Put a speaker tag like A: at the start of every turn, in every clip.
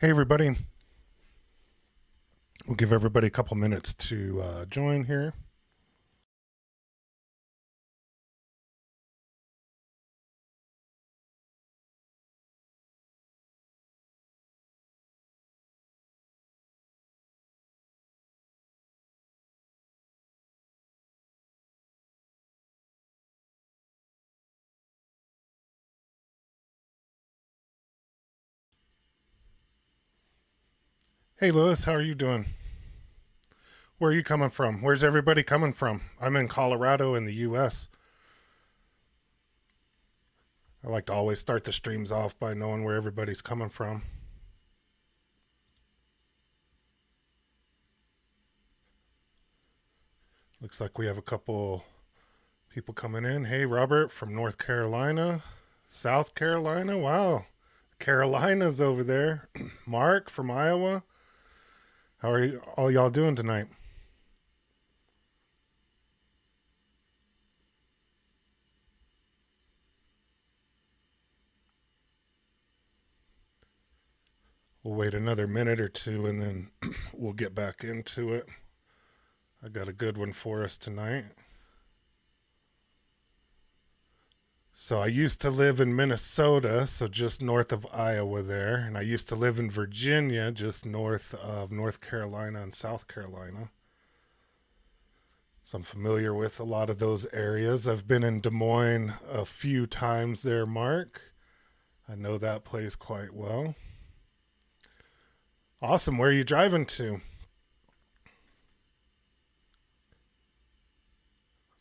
A: Hey, everybody. We'll give everybody a couple minutes to join here. Hey, Lewis, how are you doing? Where are you coming from? Where's everybody coming from? I'm in Colorado in the U.S. I like to always start the streams off by knowing where everybody's coming from. Looks like we have a couple people coming in. Hey, Robert from North Carolina, South Carolina. Wow, Carolina's over there. Mark from Iowa. How are you, all y'all doing tonight? We'll wait another minute or two and then we'll get back into it. I got a good one for us tonight. So I used to live in Minnesota, so just north of Iowa there, and I used to live in Virginia, just north of North Carolina and South Carolina. So I'm familiar with a lot of those areas. I've been in Des Moines a few times there, Mark. I know that place quite well. Awesome. Where are you driving to?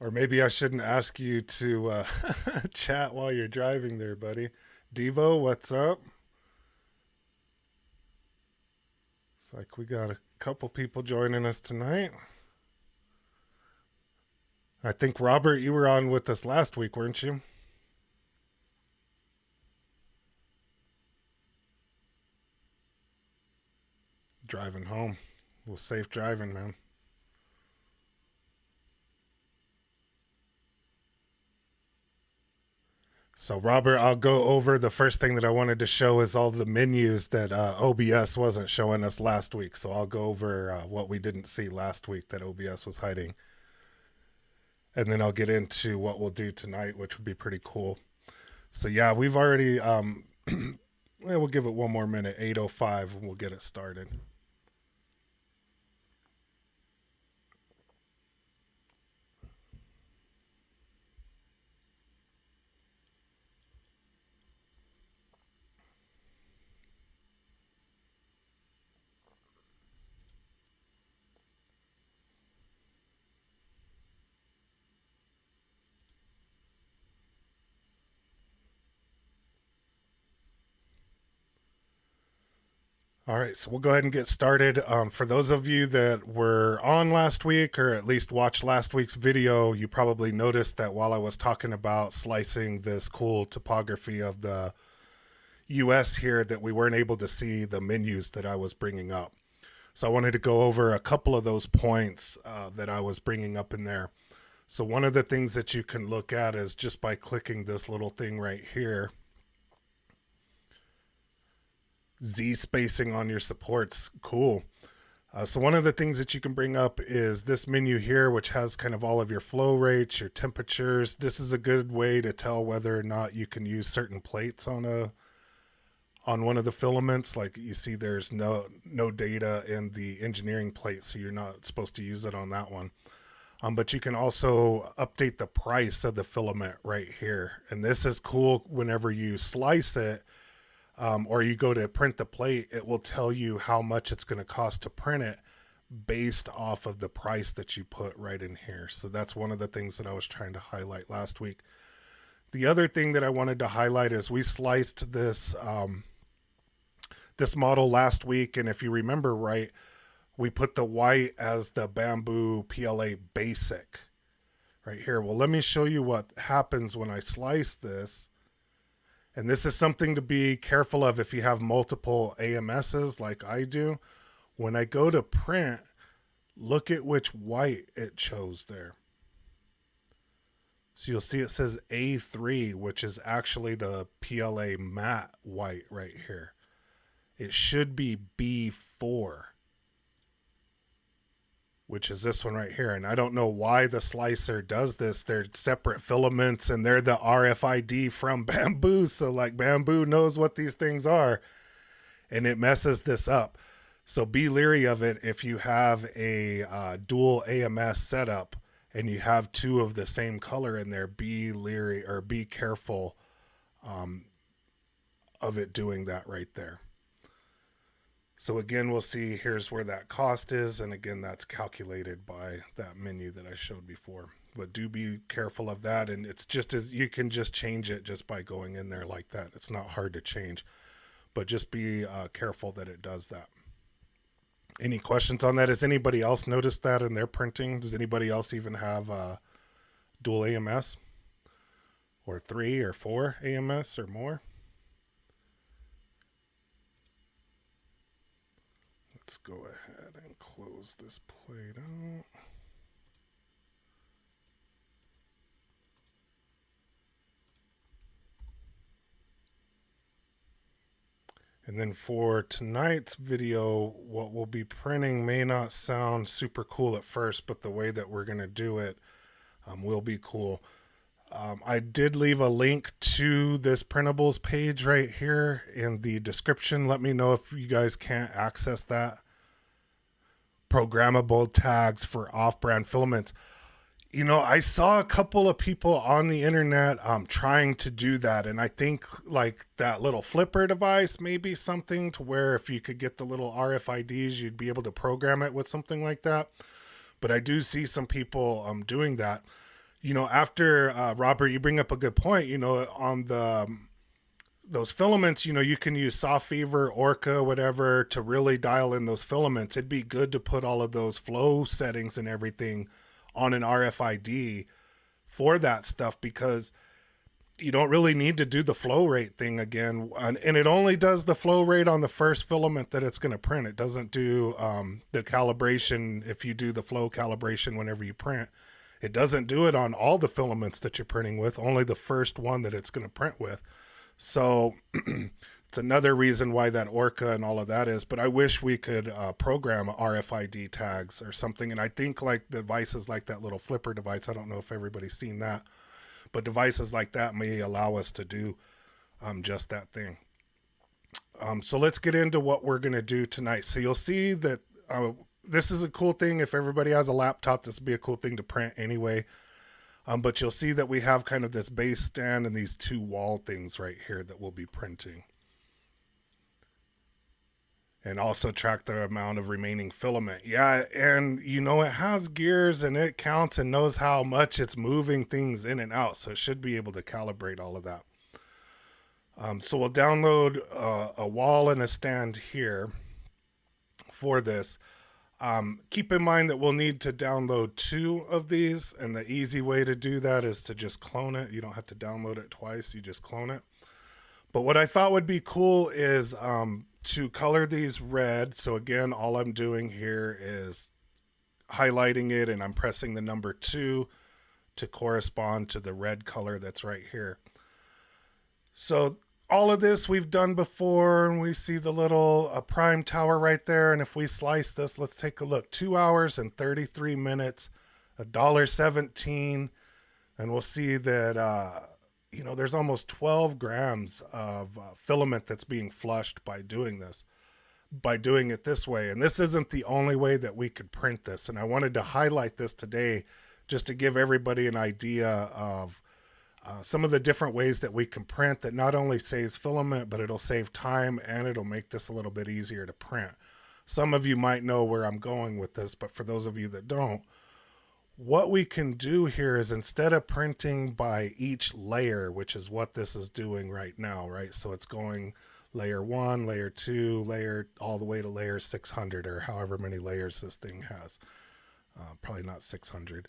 A: Or maybe I shouldn't ask you to chat while you're driving there, buddy. Devo, what's up? It's like we got a couple people joining us tonight. I think, Robert, you were on with us last week, weren't you? Driving home. Well, safe driving, man. So, Robert, I'll go over the first thing that I wanted to show is all the menus that OBS wasn't showing us last week. So, I'll go over what we didn't see last week that OBS was hiding. And then I'll get into what we'll do tonight, which would be pretty cool. So, yeah, we've already, we'll give it one more minute, 8:05, and we'll get it started. All right, so we'll go ahead and get started. For those of you that were on last week or at least watched last week's video, you probably noticed that while I was talking about slicing this cool topography of the US here, that we weren't able to see the menus that I was bringing up. So I wanted to go over a couple of those points that I was bringing up in there. So one of the things that you can look at is just by clicking this little thing right here, Z spacing on your supports. Cool. So one of the things that you can bring up is this menu here, which has kind of all of your flow rates, your temperatures. This is a good way to tell whether or not you can use certain plates on one of the filaments. Like you see, there's no data in the engineering plate, so you're not supposed to use it on that one. But you can also update the price of the filament right here, and this is cool. Whenever you slice it, or you go to print the plate, it will tell you how much it's going to cost to print it based off of the price that you put right in here. So that's one of the things that I was trying to highlight last week. The other thing that I wanted to highlight is we sliced this model last week, and if you remember right, we put the white as the Bambu PLA basic right here. Well, let me show you what happens when I slice this. And this is something to be careful of if you have multiple AMSs like I do. When I go to print, look at which white it chose there. So you'll see it says A3, which is actually the PLA matte white right here. it should be B4, which is this one right here. And I don't know why the slicer does this. They're separate filaments and they're the RFID from Bambu. So like Bambu knows what these things are and it messes this up. So be leery of it if you have a dual AMS setup and you have two of the same color in there. Be leery or be careful of it doing that right there. So again, we'll see here's where that cost is. And again, that's calculated by that menu that I showed before. But do be careful of that. And it's just as you can just change it just by going in there like that. It's not hard to change, but just be careful that it does that. Any questions on that? Has anybody else noticed that in their printing? Does anybody else even have dual AMS or 3 or 4 AMS or more? Let's go ahead and close this plate out. And then for tonight's video, what we'll be printing may not sound super cool at first, but the way that we're going to do it will be cool. I did leave a link to this printables page right here in the description. Let me know if you guys can't access that. Programmable tags for off-brand filaments. You know, I saw a couple of people on the internet trying to do that. And I think like that little flipper device may be something to where if you could get the little RFIDs, you'd be able to program it with something like that. But I do see some people doing that. You know, after Robert, you bring up a good point, you know, on those filaments, you know, you can use soft fever, Orca, whatever, to really dial in those filaments. It'd be good to put all of those flow settings and everything on an RFID for that stuff, because you don't really need to do the flow rate thing again. And it only does the flow rate on the first filament that it's going to print. It doesn't do the calibration. If you do the flow calibration whenever you print, it doesn't do it on all the filaments that you're printing with, only the first one that it's going to print with. So it's another reason why that Orca and all of that is, but I wish we could program RFID tags or something. And I think like devices like that little flipper device, I don't know if everybody's seen that, but devices like that may allow us to do just that thing. So let's get into what we're going to do tonight. So you'll see that this is a cool thing. If everybody has a laptop, this would be a cool thing to print anyway. But you'll see that we have kind of this base stand and these two wall things right here that we'll be printing. And also track the amount of remaining filament. Yeah, and you know, it has gears and it counts and knows how much it's moving things in and out. So it should be able to calibrate all of that. So we'll download a wall and a stand here for this. Keep in mind that we'll need to download 2 of these, and the easy way to do that is to just clone it. You don't have to download it twice, you just clone it. But what I thought would be cool is to color these red. So again, all I'm doing here is highlighting it and I'm pressing the number 2 to correspond to the red color that's right here. So all of this we've done before, and we see the little prime tower right there. And if we slice this, let's take a look. 2 hours and 33 minutes, $1.17. And we'll see that, you know, there's almost 12 grams of filament that's being flushed by doing this, by doing it this way. And this isn't the only way that we could print this. And I wanted to highlight this today just to give everybody an idea of some of the different ways that we can print that not only saves filament, but it'll save time and it'll make this a little bit easier to print. Some of you might know where I'm going with this, but for those of you that don't, what we can do here is instead of printing by each layer, which is what this is doing right now, right? So it's going layer 1, layer 2, layer all the way to layer 600 or however many layers this thing has. Probably not 600.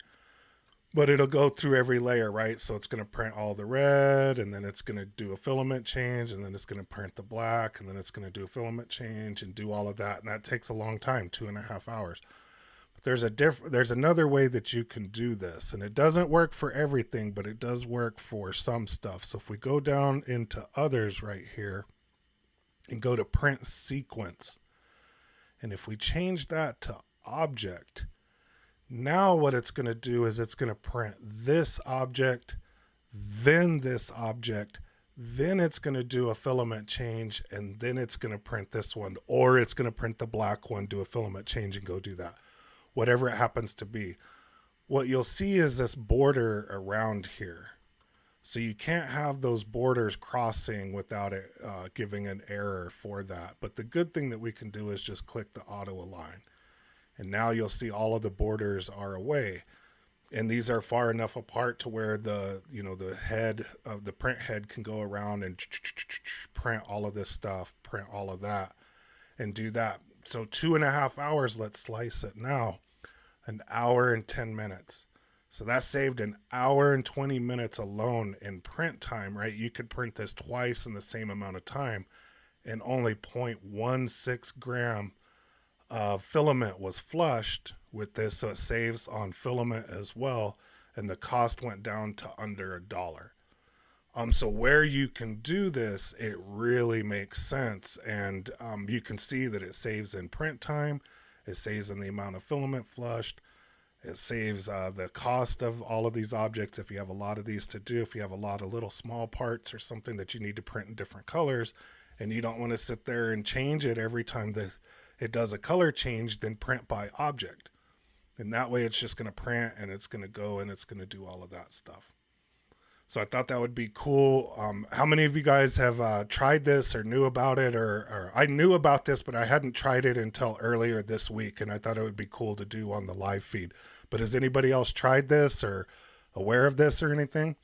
A: But it'll go through every layer, right? So it's going to print all the red, and then it's going to do a filament change, and then it's going to print the black, and then it's going to do a filament change and do all of that. And that takes a long time, 2.5 hours. But there's another way that you can do this, and it doesn't work for everything, but it does work for some stuff. So if we go down into others right here, and go to print sequence. And if we change that to object, now what it's going to do is it's going to print this object, then this object, then it's going to do a filament change, and then it's going to print this one, or it's going to print the black one, do a filament change, and go do that. Whatever it happens to be. What you'll see is this border around here. So you can't have those borders crossing without it giving an error for that. But the good thing that we can do is just click the auto align. And now you'll see all of the borders are away. And these are far enough apart to where the head of the print head can go around and print all of this stuff, print all of that, and do that. So 2.5 hours, let's slice it now. 1 hour and 10 minutes. So that saved 1 hour and 20 minutes alone in print time, right? You could print this twice in the same amount of time, and only 0.16 gram of filament was flushed with this. So it saves on filament as well. And the cost went down to under $1. So where you can do this, it really makes sense. And you can see that it saves in print time. It saves in the amount of filament flushed. It saves the cost of all of these objects. If you have a lot of these to do, if you have a lot of little small parts or something that you need to print in different colors, and you don't want to sit there and change it every time that it does a color change, then print by object. And that way it's just going to print, and it's going to go, and it's going to do all of that stuff. So I thought that would be cool. How many of you guys have tried this or knew about it? Or I knew about this, but I hadn't tried it until earlier this week, and I thought it would be cool to do on the live feed. But has anybody else tried this or aware of this or anything?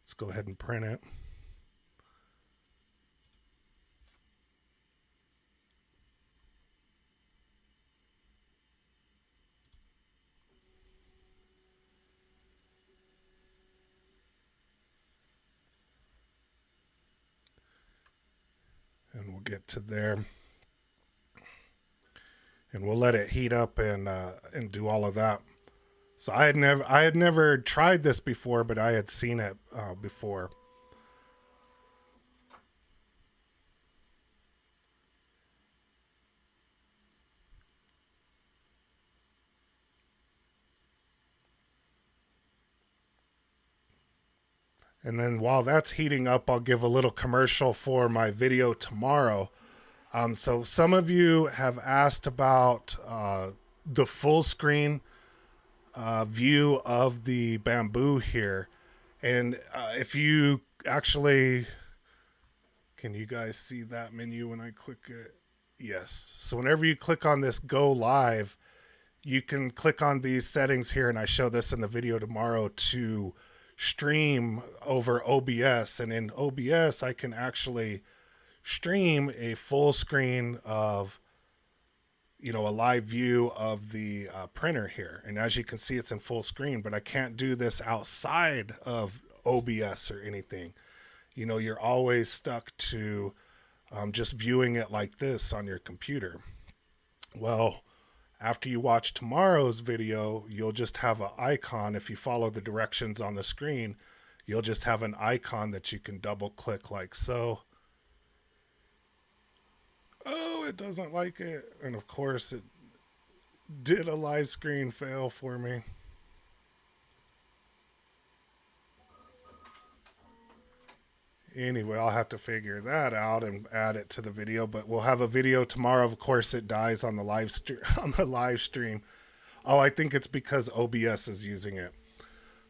A: Let's go ahead and print it. And we'll get to there, and we'll let it heat up and do all of that. So I had never tried this before, but I had seen it before. And then while that's heating up, I'll give a little commercial for my video tomorrow. So some of you have asked about the full screen view of the Bambu here. And if you actually, can you guys see that menu when I click it? Yes. So whenever you click on this go live, you can click on these settings here, and I show this in the video tomorrow, to stream over OBS. And in OBS, I can actually stream a full screen of, a live view of the printer here. And as you can see, it's in full screen, but I can't do this outside of OBS or anything. You're always stuck to just viewing it like this on your computer. Well, after you watch tomorrow's video, you'll just have an icon. If you follow the directions on the screen, you'll just have an icon that you can double click like so. Oh, it doesn't like it. And of course it did a live screen fail for me. Anyway, I'll have to figure that out and add it to the video, but we'll have a video tomorrow. Of course, it dies on the live stream. Oh, I think it's because OBS is using it.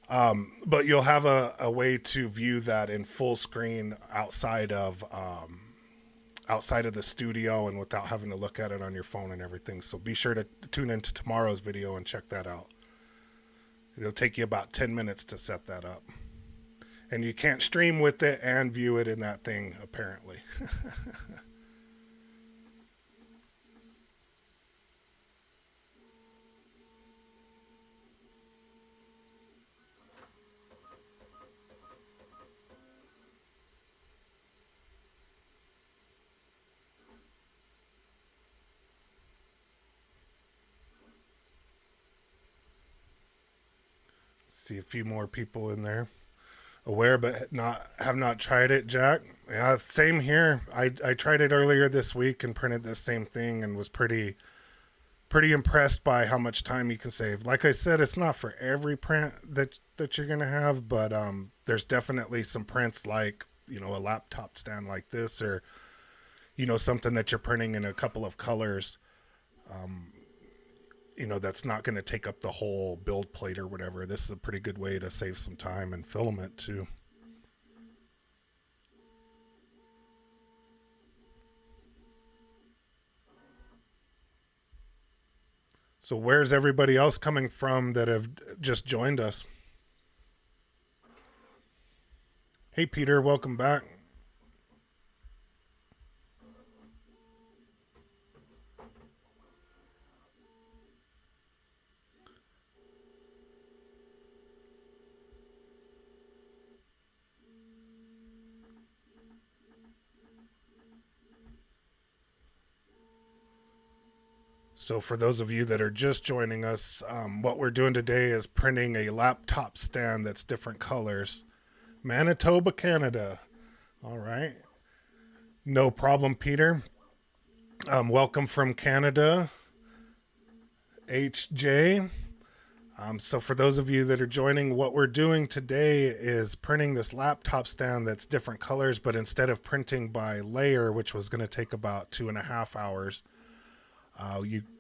A: But you'll have a way to view that in full screen outside of the studio and without having to look at it on your phone and everything. So be sure to tune into tomorrow's video and check that out. It'll take you about 10 minutes to set that up. And you can't stream with it and view it in that thing, apparently. See a few more people in there. Aware, but have not tried it, Jack. Yeah, same here. I tried it earlier this week and printed the same thing and was pretty impressed by how much time you can save. Like I said, it's not for every print that you're gonna have, but there's definitely some prints like, you know, a laptop stand like this, or, you know, something that you're printing in a couple of colors. You know, that's not going to take up the whole build plate or whatever. This is a pretty good way to save some time and filament too. So where's everybody else coming from that have just joined us? Hey, Peter, welcome back. So for those of you that are just joining us, what we're doing today is printing a laptop stand that's different colors. Manitoba, Canada. All right. No problem, Peter. Welcome from Canada, HJ. So for those of you that are joining, what we're doing today is printing this laptop stand that's different colors, but instead of printing by layer, which was going to take about 2.5 hours,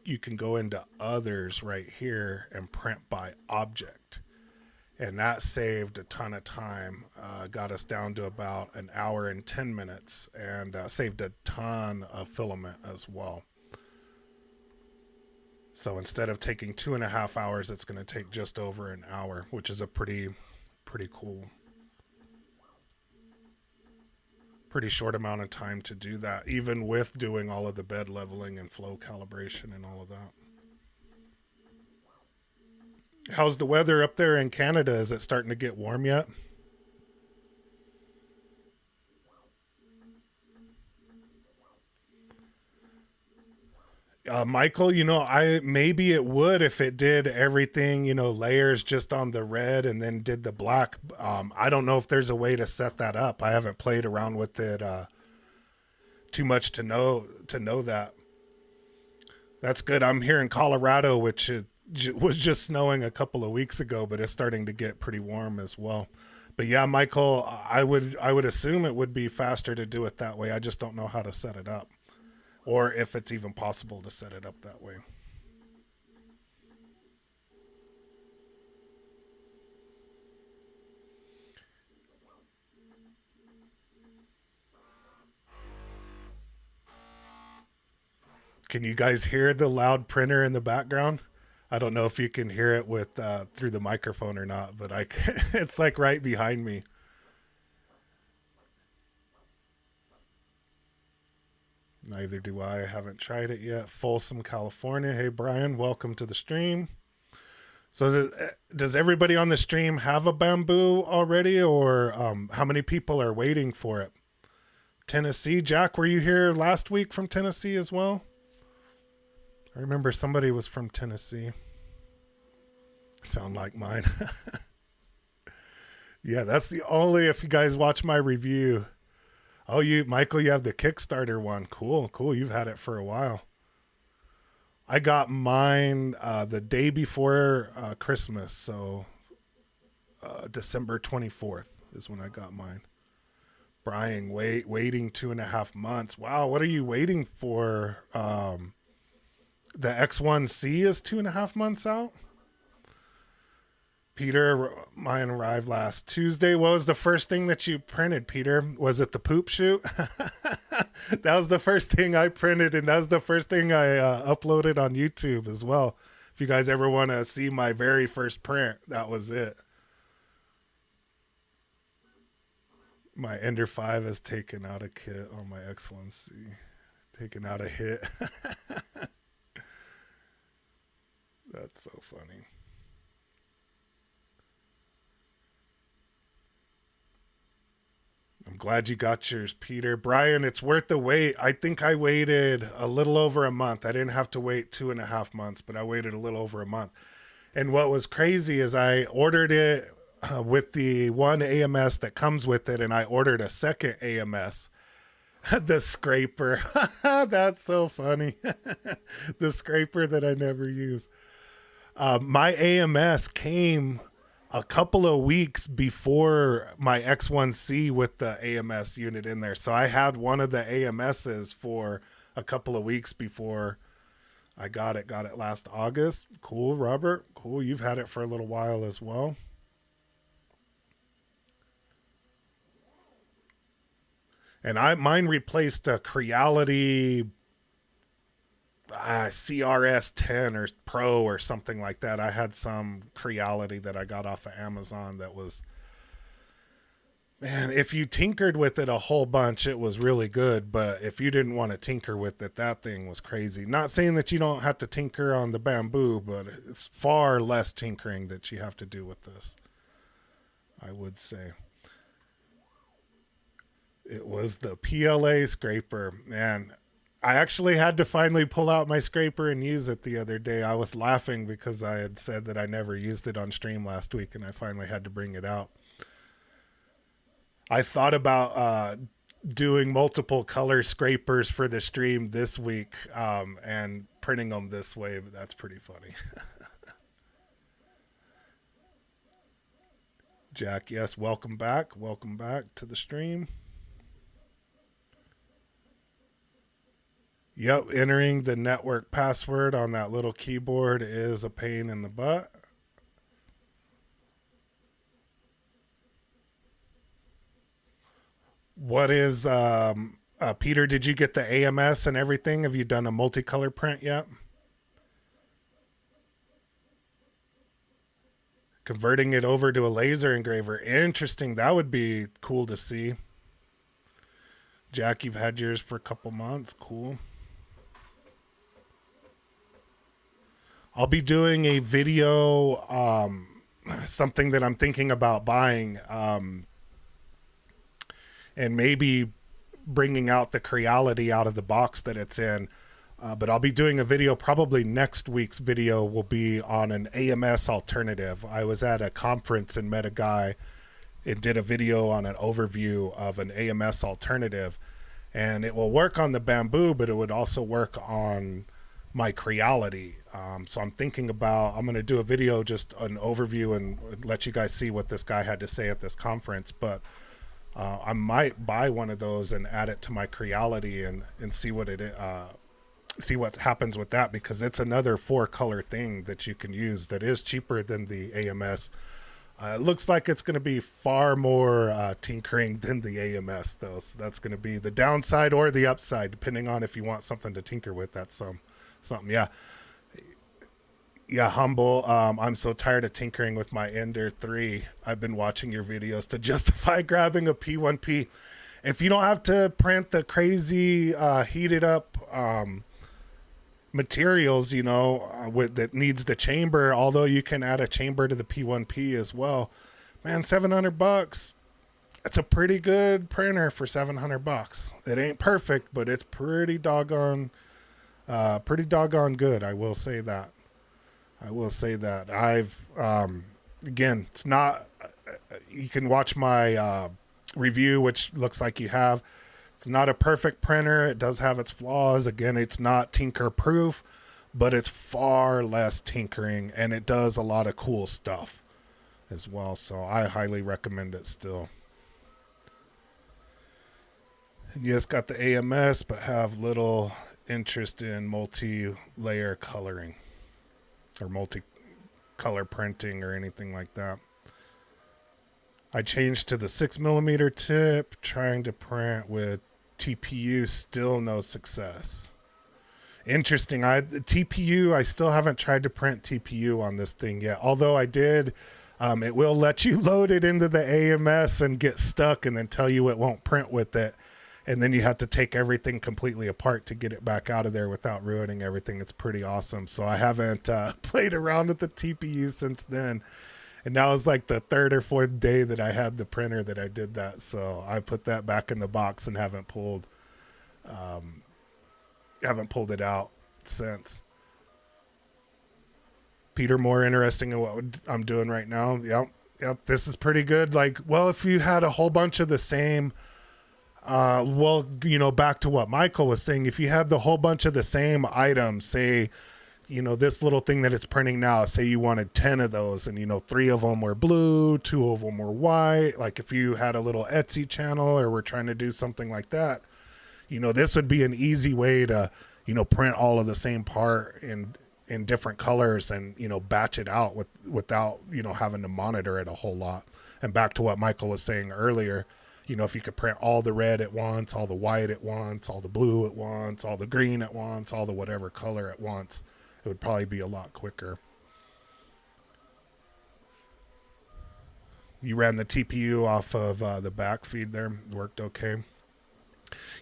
A: you can go into others right here and print by object. And that saved a ton of time, got us down to about 1 hour and 10 minutes, and saved a ton of filament as well. So instead of taking 2.5 hours, it's going to take just over 1 hour, which is a pretty cool, pretty short amount of time to do that, even with doing all of the bed leveling and flow calibration and all of that. How's the weather up there in Canada? Is it starting to get warm yet? Michael, you know, maybe it would if it did everything, you know, layers just on the red and then did the black. I don't know if there's a way to set that up. I haven't played around with it too much to know that. That's good. I'm here in Colorado, which was just snowing a couple of weeks ago, but it's starting to get pretty warm as well. But yeah, Michael, I would assume it would be faster to do it that way. I just don't know how to set it up, or if it's even possible to set it up that way. Can you guys hear the loud printer in the background? I don't know if you can hear it with through the microphone or not, but it's like right behind me. Neither do I. I haven't tried it yet. Folsom, California. Hey, Brian, welcome to the stream. So does everybody on the stream have a Bambu already, or how many people are waiting for it? Tennessee. Jack, were you here last week from Tennessee as well? I remember somebody was from Tennessee. Sound like mine. Yeah, that's the only, if you guys watch my review. Oh, Michael, you have the Kickstarter one. Cool. You've had it for a while. I got mine the day before Christmas, so December 24th is when I got mine. Brian, waiting 2.5 months. Wow, what are you waiting for? The X1C is 2.5 months out. Peter, mine arrived last Tuesday. What was the first thing that you printed, Peter? Was it the poop shoot? That was the first thing I printed, and that was the first thing I uploaded on YouTube as well. If you guys ever want to see my very first print, that was it. My Ender 5 has taken out a kit on my X1C. Taken out a hit. That's so funny. I'm glad you got yours, Peter. Brian, it's worth the wait. I think I waited a little over a month. I didn't have to wait 2.5 months, but I waited a little over a month. And what was crazy is I ordered it with the one AMS that comes with it, and I ordered a second AMS. The scraper. That's so funny. The scraper that I never use. My AMS came a couple of weeks before my X1C with the AMS unit in there. So I had one of the AMSs for a couple of weeks before I got it. Got it last August. Cool, Robert. Cool. You've had it for a little while as well. And mine replaced a Creality CRS 10 or Pro or something like that. I had some Creality that I got off of Amazon that was, man, if you tinkered with it a whole bunch, it was really good. But if you didn't want to tinker with it, that thing was crazy. Not saying that you don't have to tinker on the Bambu, but it's far less tinkering that you have to do with this, I would say. It was the PLA scraper. Man, I actually had to finally pull out my scraper and use it the other day. I was laughing because I had said that I never used it on stream last week, and I finally had to bring it out. I thought about doing multiple color scrapers for the stream this week and printing them this way, but that's pretty funny. Jack, yes, welcome back. Welcome back to the stream. Yep, entering the network password on that little keyboard is a pain in the butt. What is, Peter, did you get the AMS and everything? Have you done a multicolor print yet? Converting it over to a laser engraver. Interesting. That would be cool to see. Jack, you've had yours for a couple months. Cool. I'll be doing a video, something that I'm thinking about buying, and maybe bringing out the Creality out of the box that it's in. But I'll be doing a video, probably next week's video will be on an AMS alternative. I was at a conference and met a guy and did a video on an overview of an AMS alternative. And it will work on the Bambu, but it would also work on my Creality. So I'm thinking about, I'm going to do a video, just an overview, and let you guys see what this guy had to say at this conference. But I might buy one of those and add it to my Creality and see what see what happens with that, because it's another 4-color thing that you can use that is cheaper than the AMS. It looks like it's going to be far more tinkering than the AMS, though. So that's going to be the downside or the upside, depending on if you want something to tinker with. That's something. Yeah, Humble. I'm so tired of tinkering with my Ender 3. I've been watching your videos to justify grabbing a P1P. If you don't have to print the crazy heated up materials, that needs the chamber, although you can add a chamber to the P1P as well. Man, $700. It's a pretty good printer for $700. It ain't perfect, but it's pretty doggone good. I will say that. I've again, it's not. You can watch my review, which looks like you have. It's not a perfect printer. It does have its flaws. Again, it's not tinker proof, but it's far less tinkering, and it does a lot of cool stuff as well. So I highly recommend it still. And yes, got the AMS, but have little interest in multi-layer coloring or multi-color printing or anything like that. I changed to the 6mm tip, trying to print with TPU, still no success. Interesting. TPU, I still haven't tried to print TPU on this thing yet. Although I did, it will let you load it into the AMS and get stuck and then tell you it won't print with it. And then you have to take everything completely apart to get it back out of there without ruining everything. It's pretty awesome. So I haven't played around with the TPU since then. And now it's like the 3rd or 4th day that I had the printer that I did that. So I put that back in the box and haven't pulled it out since. Peter, more interesting in what I'm doing right now. Yep. Yep, this is pretty good. Like, well, if you had a whole bunch of the same, well, you know, back to what Michael was saying, if you had the whole bunch of the same items, say, you know, this little thing that it's printing now, say you wanted 10 of those and, you know, 3 of them were blue, 2 of them were white. Like if you had a little Etsy channel or were trying to do something like that, you know, this would be an easy way to, you know, print all of the same part in different colors and, you know, batch it out without, you know, having to monitor it a whole lot. And back to what Michael was saying earlier, you know, if you could print all the red at once, all the white at once, all the blue at once, all the green at once, all the whatever color at once, it would probably be a lot quicker. You ran the TPU off of the back feed there. Worked okay.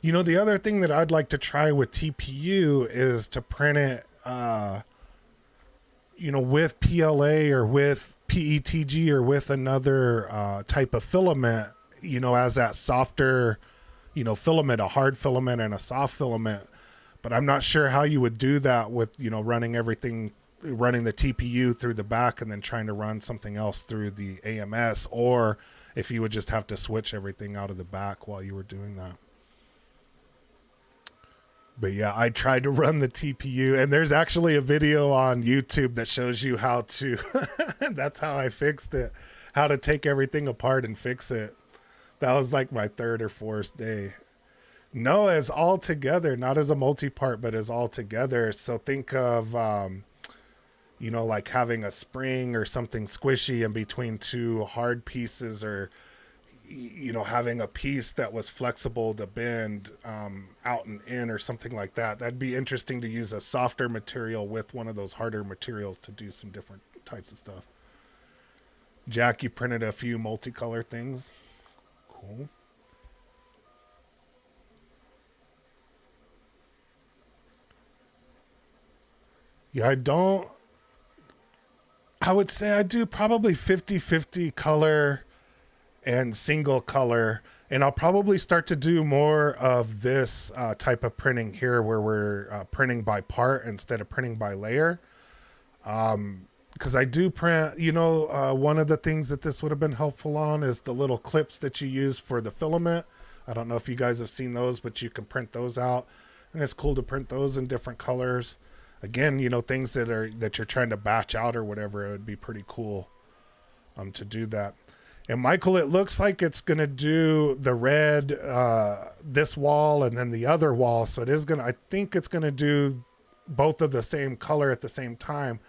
A: You know, the other thing that I'd like to try with TPU is to print it, you know, with PLA or with PETG or with another type of filament, you know, as that softer, you know, filament, a hard filament and a soft filament. But I'm not sure how you would do that with, you know, running the TPU through the back and then trying to run something else through the AMS, or if you would just have to switch everything out of the back while you were doing that. But yeah, I tried to run the TPU, and there's actually a video on YouTube that shows you how to, that's how I fixed it, how to take everything apart and fix it. That was like my 3rd or 4th day. No, as all together, not as a multi-part, but as all together. So think of, you know, like having a spring or something squishy in between 2 hard pieces, or, you know, having a piece that was flexible to bend out and in or something like that. That'd be interesting to use a softer material with one of those harder materials to do some different types of stuff. Jack, you printed a few multicolor things. Cool. Yeah, I would say I do probably 50-50 color and single color. And I'll probably start to do more of this type of printing here, where we're printing by part instead of printing by layer. Because I do print, you know, one of the things that this would have been helpful on is the little clips that you use for the filament. I don't know if you guys have seen those, but you can print those out. And it's cool to print those in different colors. Again, you know, things that you're trying to batch out or whatever, it would be pretty cool to do that. And Michael, it looks like it's going to do the red, this wall and then the other wall. So I think it's going to do both of the same color at the same time,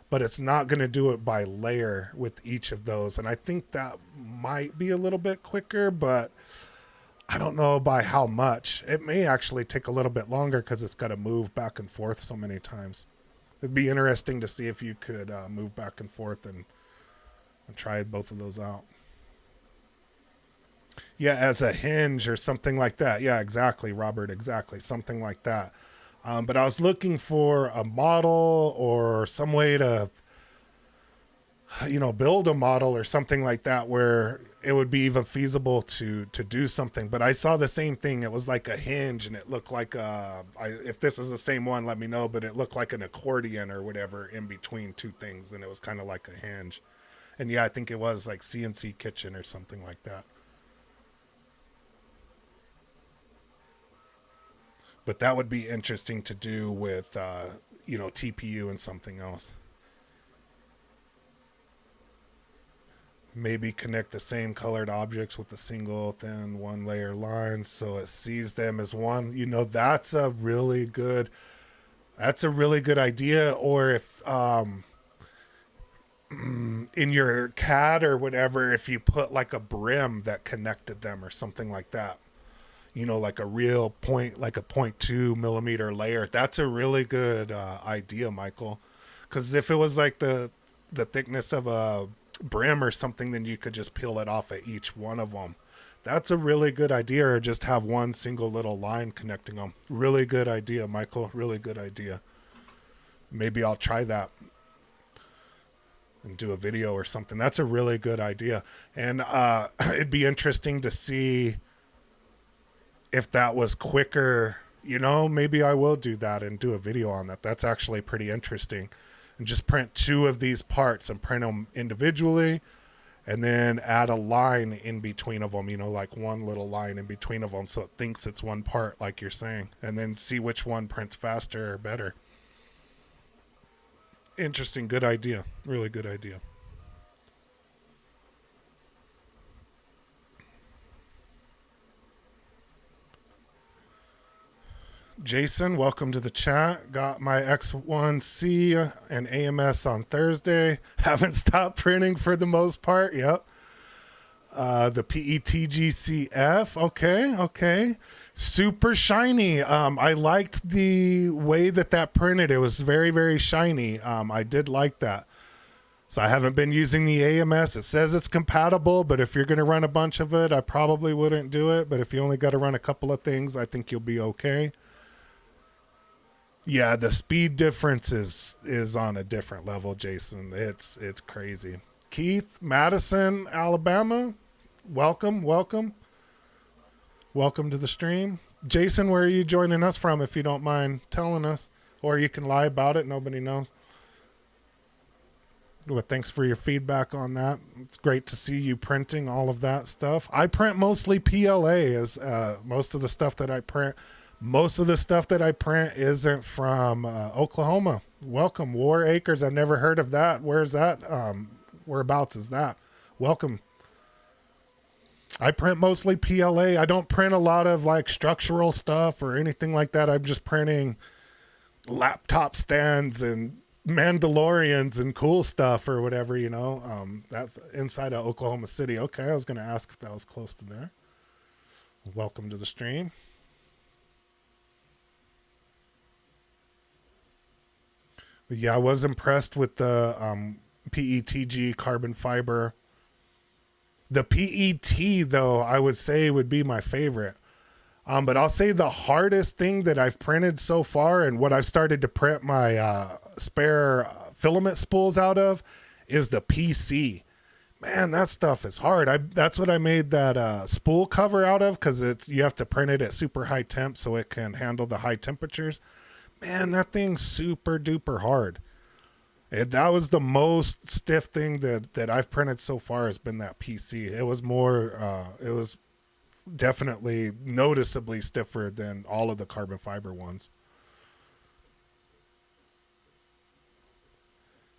A: but it's not going to do it by layer with each of those. And I think that might be a little bit quicker, but I don't know by how much. It may actually take a little bit longer because it's got to move back and forth so many times. It'd be interesting to see if you could move back and forth and try both of those out. Yeah, as a hinge or something like that. Yeah, exactly, Robert, exactly. Something like that. But I was looking for a model or some way to, you know, build a model or something like that where it would be even feasible to do something. But I saw the same thing. It was like a hinge, and it looked like if this is the same one, let me know, but it looked like an accordion or whatever in between 2 things, and it was kind of like a hinge. And yeah, I think it was like CNC Kitchen or something like that. But that would be interesting to do with, you know, TPU and something else. Maybe connect the same colored objects with a single thin 1-layer line so it sees them as one. You know, that's a really good idea. Or if in your CAD or whatever, if you put like a brim that connected them or something like that, you know, like a real point, like a 0.2 millimeter layer. That's a really good idea, Michael. Because if it was like the thickness of a brim or something, then you could just peel it off at each one of them. That's a really good idea. Or just have one single little line connecting them. Really good idea, Michael. Really good idea. Maybe I'll try that and do a video or something. That's a really good idea. And it'd be interesting to see if that was quicker. You know, maybe I will do that and do a video on that. That's actually pretty interesting. And just print 2 of these parts and print them individually, and then add a line in between of them, like one little line in between of them so it thinks it's one part, like you're saying, and then see which one prints faster or better. Interesting. Good idea. Really good idea. Jason, welcome to the chat. Got my X1C and AMS on Thursday. Haven't stopped printing for the most part. Yep. The PETGCF. Okay. Super shiny. I liked the way that printed. It was very, very shiny. I did like that. So I haven't been using the AMS. It says it's compatible, but if you're going to run a bunch of it, I probably wouldn't do it. But if you only got to run a couple of things, I think you'll be okay. Yeah, the speed difference is on a different level, Jason. It's crazy. Keith, Madison, Alabama, welcome to the stream. Jason, where are you joining us from, if you don't mind telling us? Or you can lie about it, nobody knows. Well, thanks for your feedback on that. It's great to see you printing all of that stuff. I print mostly PLA, as most of the stuff that I print isn't from Oklahoma. Welcome, War Acres. I've never heard of that. Where's that? Whereabouts is that? Welcome. I print mostly PLA. I don't print a lot of like structural stuff or anything like that. I'm just printing laptop stands and Mandalorians and cool stuff or whatever, that's inside of Oklahoma City. Okay, I was going to ask if that was close to there. Welcome to the stream. But yeah, I was impressed with the PETG carbon fiber. The PET, though, I would say would be my favorite. But I'll say the hardest thing that I've printed so far, and what I've started to print my spare filament spools out of, is the PC. Man, that stuff is hard. That's what I made that spool cover out of, because you have to print it at super high temp so it can handle the high temperatures. Man, that thing's super duper hard. That was the most stiff thing that I've printed so far, has been that PC. It was it was definitely noticeably stiffer than all of the carbon fiber ones.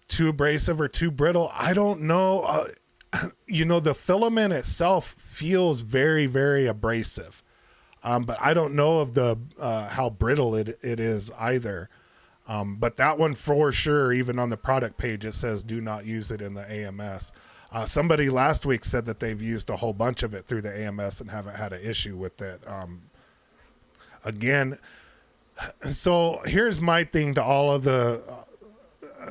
A: Too abrasive or too brittle? I don't know. The filament itself feels very, very abrasive. But I don't know of how brittle it is either. But that one for sure, even on the product page, it says do not use it in the AMS. Somebody last week said that they've used a whole bunch of it through the AMS and haven't had an issue with it. Again, so here's my thing to all of the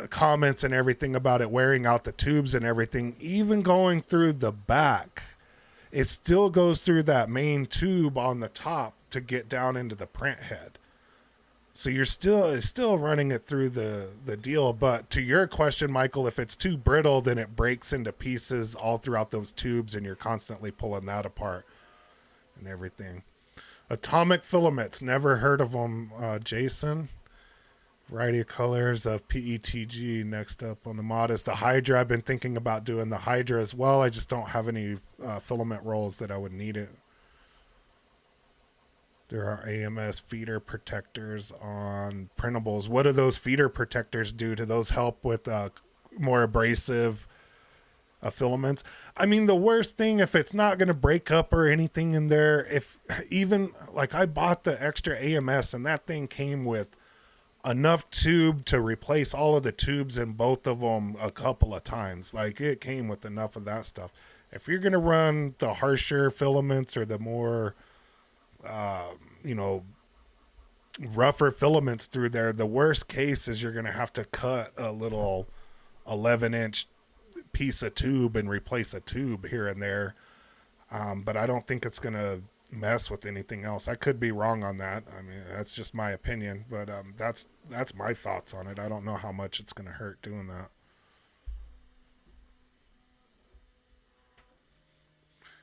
A: comments and everything about it wearing out the tubes and everything. Even going through the back, it still goes through that main tube on the top to get down into the print head. So you're still running it through the deal. But to your question, Michael, if it's too brittle, then it breaks into pieces all throughout those tubes and you're constantly pulling that apart and everything. Atomic filaments, never heard of them, Jason. Variety of colors of PETG. Next up on the mod is the Hydra. I've been thinking about doing the Hydra as well. I just don't have any filament rolls that I would need it. There are AMS feeder protectors on printables. What do those feeder protectors do? Do those help with more abrasive filaments? I mean, the worst thing, if it's not going to break up or anything in there, if even like I bought the extra AMS and that thing came with enough tube to replace all of the tubes in both of them a couple of times. Like it came with enough of that stuff. If you're going to run the harsher filaments or the more rougher filaments through there, the worst case is you're going to have to cut a little 11-inch piece of tube and replace a tube here and there. But I don't think it's going to mess with anything else. I could be wrong on that. I mean, that's just my opinion, but that's my thoughts on it. I don't know how much it's going to hurt doing that.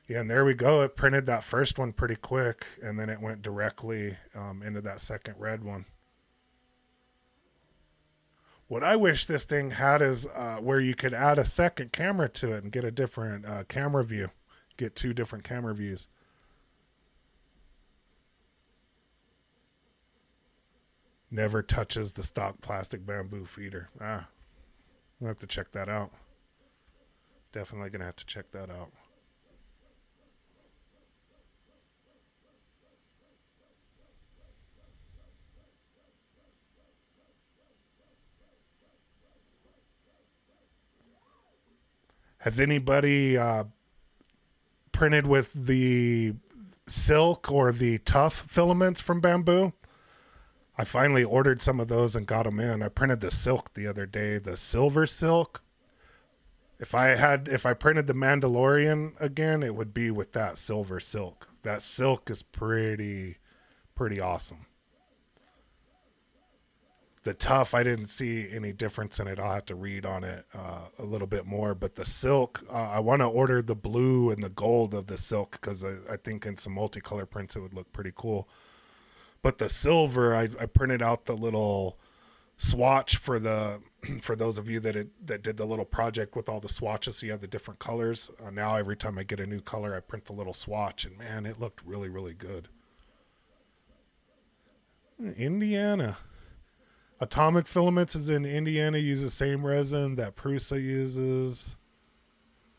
A: Yeah, and there we go. It printed that first one pretty quick, and then it went directly into that second red one. What I wish this thing had is where you could add a second camera to it and get a different camera view. Get 2 different camera views. Never touches the stock plastic bamboo feeder. We'll have to check that out. Definitely going to have to check that out. Has anybody printed with the silk or the tough filaments from Bambu? I finally ordered some of those and got them in. I printed the silk the other day, the silver silk. If I printed the Mandalorian again, it would be with that silver silk. That silk is pretty awesome. The tough, I didn't see any difference in it. I'll have to read on it a little bit more. But the silk, I want to order the blue and the gold of the silk because I think in some multicolor prints it would look pretty cool. But the silver, I printed out the little swatch for those of you that did the little project with all the swatches, so you have the different colors. Now every time I get a new color, I print the little swatch, and man, it looked really, really good. Indiana. Atomic Filaments is in Indiana, uses the same resin that Prusa uses.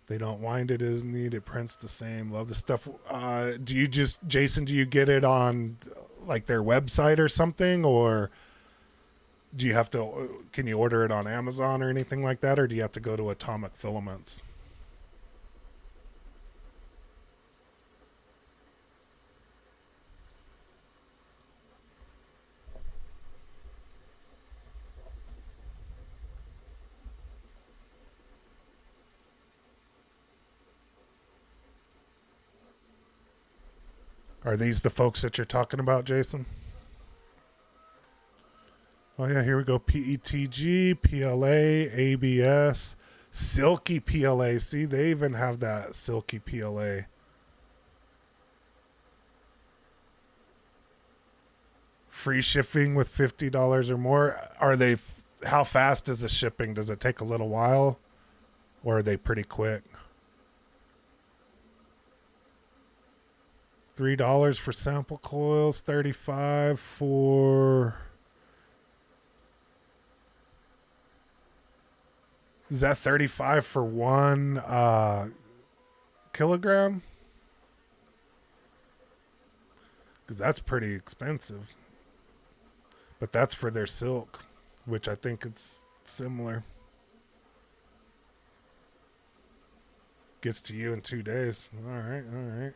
A: They don't wind it as neat. It prints the same. Love the stuff. Jason, do you get it on like their website or something, or do you have to, can you order it on Amazon or anything like that, or do you have to go to Atomic Filaments? Are these the folks that you're talking about, Jason? Oh yeah, here we go. PETG, PLA, ABS, Silky PLA. See, they even have that Silky PLA. Free shipping with $50 or more. How fast is the shipping? Does it take a little while, or are they pretty quick? $3 for sample coils, $35 for... Is that $35 for 1 kilogram? Because that's pretty expensive. But that's for their silk, which I think it's similar. Gets to you in 2 days. All right.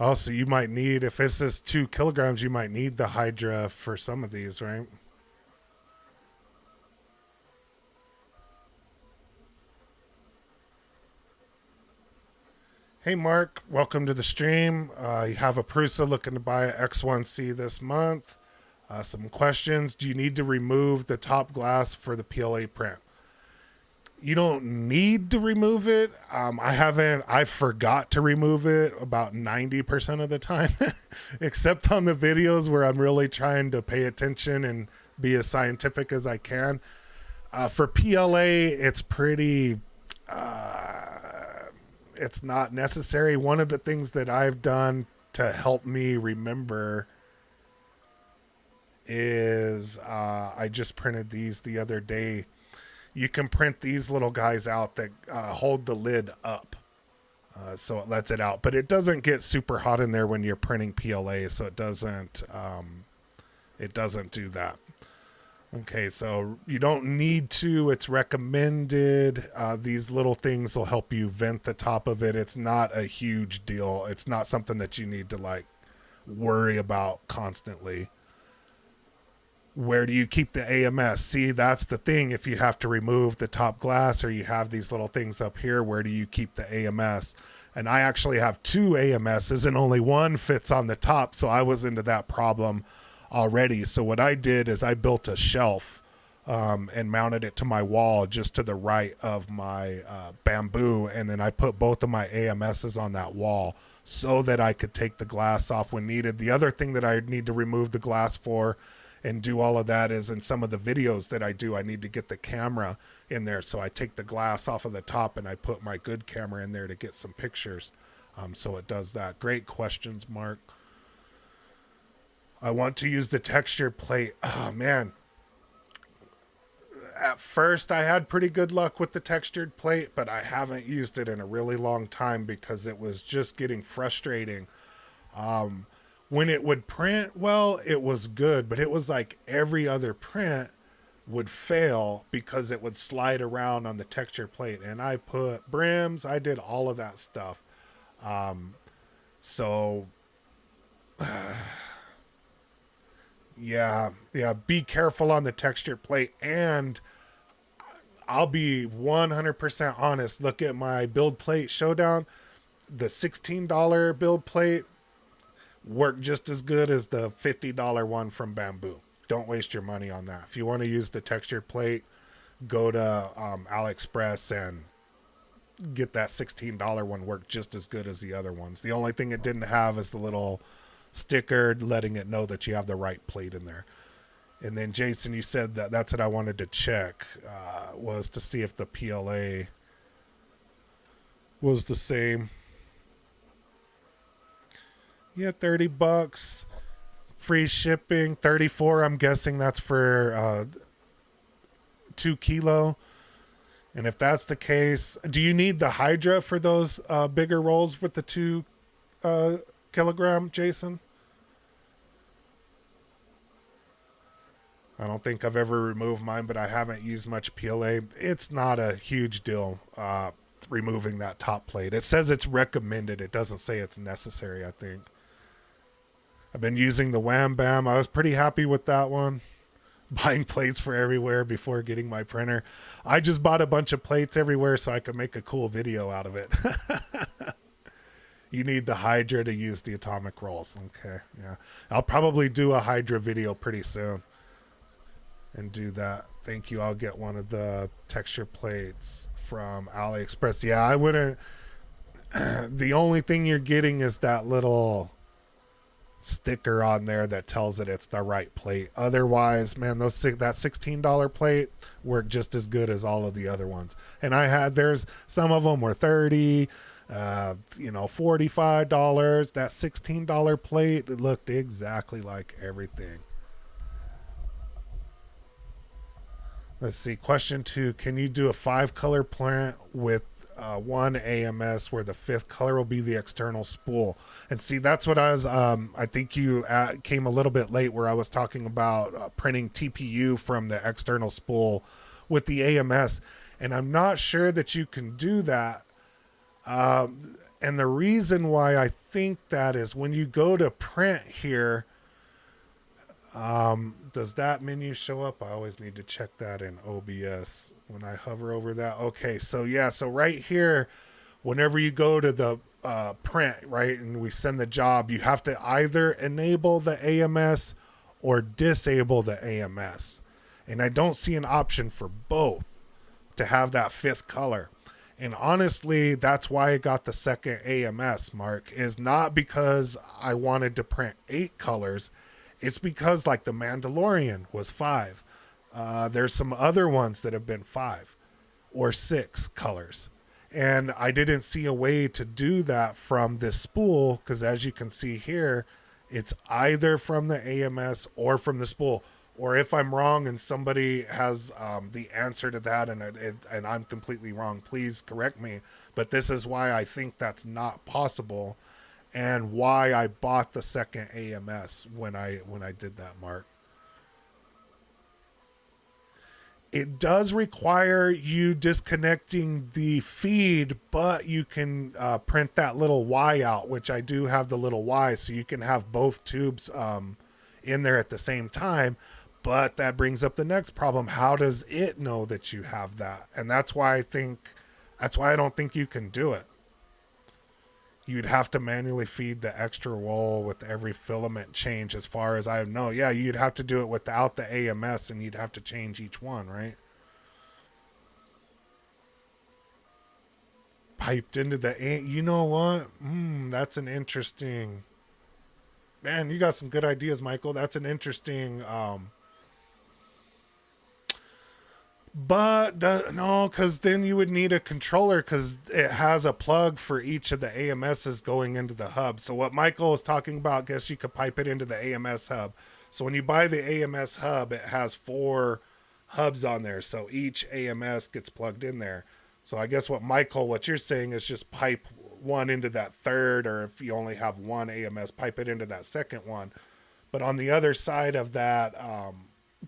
A: Also, you might need, if this is 2 kilograms, you might need the Hydra for some of these, right? Hey, Mark, welcome to the stream. You have a Prusa looking to buy an X1C this month. Some questions. Do you need to remove the top glass for the PLA print? You don't need to remove it. I forgot to remove it about 90% of the time, except on the videos where I'm really trying to pay attention and be as scientific as I can. For PLA, it's pretty, it's not necessary. One of the things that I've done to help me remember is I just printed these the other day. You can print these little guys out that hold the lid up, so it lets it out. But it doesn't get super hot in there when you're printing PLA, so it doesn't do that. Okay, so you don't need to. It's recommended. These little things will help you vent the top of it. It's not a huge deal. It's not something that you need to like worry about constantly. Where do you keep the AMS? See, that's the thing. If you have to remove the top glass or you have these little things up here, where do you keep the AMS? And I actually have 2 AMSs and only one fits on the top. So I was into that problem already. So what I did is I built a shelf and mounted it to my wall just to the right of my Bambu. And then I put both of my AMSs on that wall so that I could take the glass off when needed. The other thing that I need to remove the glass for and do all of that is in some of the videos that I do, I need to get the camera in there. So I take the glass off of the top and I put my good camera in there to get some pictures. So it does that. Great questions, Mark. I want to use the texture plate. Oh, man. At first, I had pretty good luck with the textured plate, but I haven't used it in a really long time because it was just getting frustrating. When it would print, well, it was good, but it was like every other print would fail because it would slide around on the texture plate. And I put brims, I did all of that stuff. Yeah, be careful on the texture plate. And I'll be 100% honest. Look at my build plate showdown. The $16 build plate worked just as good as the $50 one from Bambu. Don't waste your money on that. If you want to use the texture plate, go to AliExpress and get that $16 one. Work just as good as the other ones. The only thing it didn't have is the little sticker letting it know that you have the right plate in there. And then Jason, you said that that's what I wanted to check, was to see if the PLA was the same. Yeah, $30, free shipping, 34. I'm guessing that's for 2 kilo. And if that's the case, do you need the Hydra for those bigger rolls with the 2 kilogram, Jason? I don't think I've ever removed mine, but I haven't used much PLA. It's not a huge deal removing that top plate. It says it's recommended. It doesn't say it's necessary, I think. I've been using the Wham Bam. I was pretty happy with that one. Buying plates for everywhere before getting my printer. I just bought a bunch of plates everywhere so I could make a cool video out of it. You need the Hydra to use the atomic rolls. Okay, yeah. I'll probably do a Hydra video pretty soon and do that. Thank you. I'll get one of the texture plates from AliExpress. Yeah, I wouldn't. The only thing you're getting is that little sticker on there that tells it it's the right plate. Otherwise, man, that $16 plate worked just as good as all of the other ones. And there's some of them were 30, $45. That $16 plate, it looked exactly like everything. Let's see. Question 2. Can you do a 5-color print with one AMS where the 5th color will be the external spool? And see, that's what I was, I think you came a little bit late where I was talking about printing TPU from the external spool with the AMS. And I'm not sure that you can do that. And the reason why I think that is when you go to print here, does that menu show up? I always need to check that in OBS when I hover over that. Okay, so yeah, so right here, whenever you go to the print, right, and we send the job, you have to either enable the AMS or disable the AMS. And I don't see an option for both to have that 5th color. And honestly, that's why I got the second AMS, Mark, is not because I wanted to print 8 colors. It's because like the Mandalorian was 5. There's some other ones that have been 5 or 6 colors. And I didn't see a way to do that from this spool because as you can see here, it's either from the AMS or from the spool. Or if I'm wrong and somebody has the answer to that and I'm completely wrong, please correct me. But this is why I think that's not possible. And why I bought the second AMS when I did that, Mark. It does require you disconnecting the feed, but you can print that little Y out, which I do have the little Y, so you can have both tubes in there at the same time. But that brings up the next problem. How does it know that you have that? And that's why I don't think you can do it. you'd have to manually feed the extra wool with every filament change, as far as I know. Yeah, you'd have to do it without the AMS, and you'd have to change each one, right? Piped into the, you know what? That's an interesting, man, you got some good ideas, Michael. That's an interesting, but no, because then you would need a controller, because it has a plug for each of the AMSs going into the hub. So what Michael was talking about, I guess you could pipe it into the AMS hub. So when you buy the AMS hub, it has 4 hubs on there. So each AMS gets plugged in there. So I guess what you're saying is just pipe one into that third, or if you only have one AMS, pipe it into that second one. But on the other side of that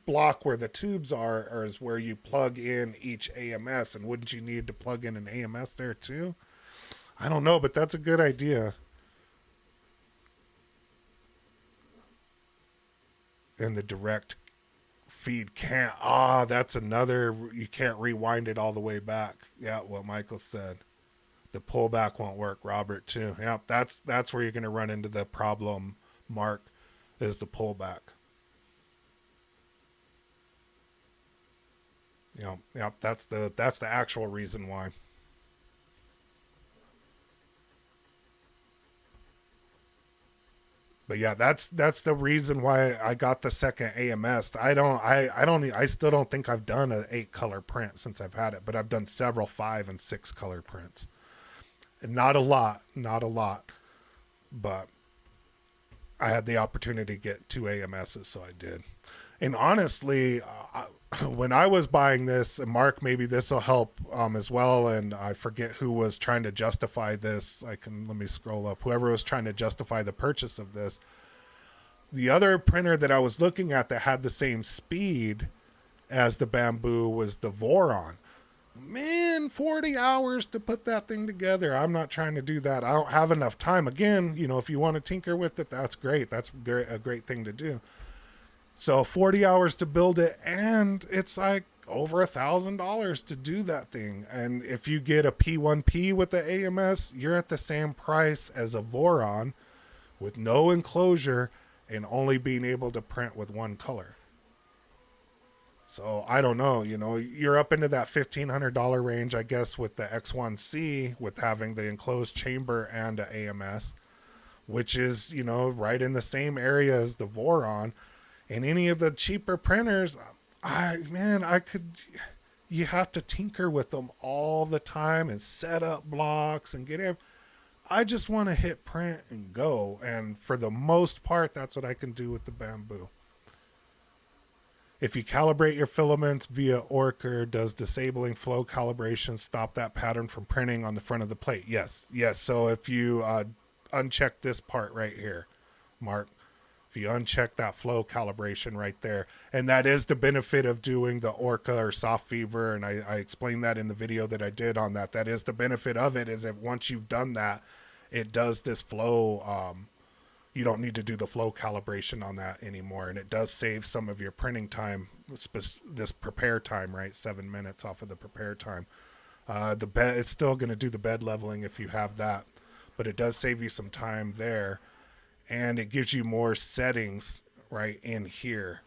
A: block where the tubes are is where you plug in each AMS. And wouldn't you need to plug in an AMS there too? I don't know, but that's a good idea. And the direct feed can't, that's another, you can't rewind it all the way back. Yeah, what Michael said. The pullback won't work, Robert, too. Yeah, that's where you're going to run into the problem, Mark, is the pullback. Yeah, that's the actual reason why. But yeah, that's the reason why I got the second AMS. I still don't think I've done an 8 color print since I've had it, but I've done several 5 and 6 color prints. And not a lot, but I had the opportunity to get 2 AMSs, so I did. And honestly, when I was buying this, and Mark, maybe this will help as well, and I forget who was trying to justify this. Let me scroll up. Whoever was trying to justify the purchase of this. The other printer that I was looking at that had the same speed as the Bambu was the Voron. Man, 40 hours to put that thing together. I'm not trying to do that. I don't have enough time. Again, if you want to tinker with it, that's great. That's a great thing to do. So 40 hours to build it, and it's like over $1,000 to do that thing. And if you get a P1P with the AMS, you're at the same price as a Voron with no enclosure and only being able to print with one color. So I don't know, you're up into that $1,500 range, I guess, with the X1C, with having the enclosed chamber and an AMS, which is, right in the same area as the Voron. And any of the cheaper printers, you have to tinker with them all the time and set up blocks and I just want to hit print and go. And for the most part, that's what I can do with the Bambu. If you calibrate your filaments via Orca, does disabling flow calibration stop that pattern from printing on the front of the plate? Yes. So if you uncheck this part right here, Mark, if you uncheck that flow calibration right there, and that is the benefit of doing the Orca or Soft Fever, and I explained that in the video that I did on that. That is the benefit of it, is that once you've done that, it does this flow. You don't need to do the flow calibration on that anymore, and it does save some of your printing time, this prepare time, right? 7 minutes off of the prepare time. The bed, it's still going to do the bed leveling if you have that, but it does save you some time there. And it gives you more settings right in here,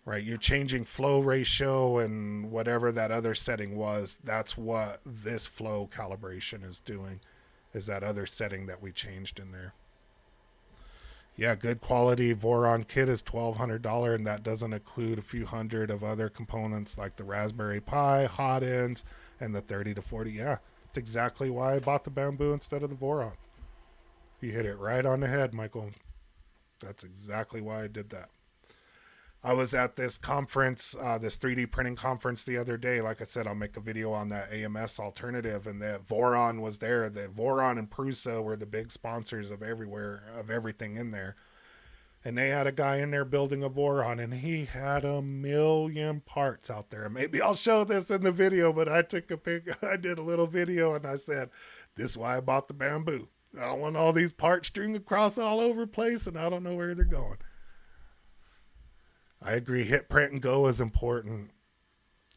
A: right? You're changing flow ratio and whatever that other setting was. That's what this flow calibration is doing, is that other setting that we changed in there. Yeah, good quality Voron kit is $1,200, and that doesn't include a few hundred of other components like the Raspberry Pi, hot ends, and the 30 to 40. Yeah, that's exactly why I bought the Bambu instead of the Voron. You hit it right on the head, Michael. That's exactly why I did that. I was at this conference, this 3D printing conference the other day. Like I said, I'll make a video on that AMS alternative, and the Voron was there. The Voron and Prusa were the big sponsors of everything in there. And they had a guy in there building a Voron, and he had 1 million parts out there. Maybe I'll show this in the video, but I did a little video, and I said, this is why I bought the Bambu. I don't want all these parts strewn across all over the place, and I don't know where they're going. I agree. Hit print and go is important.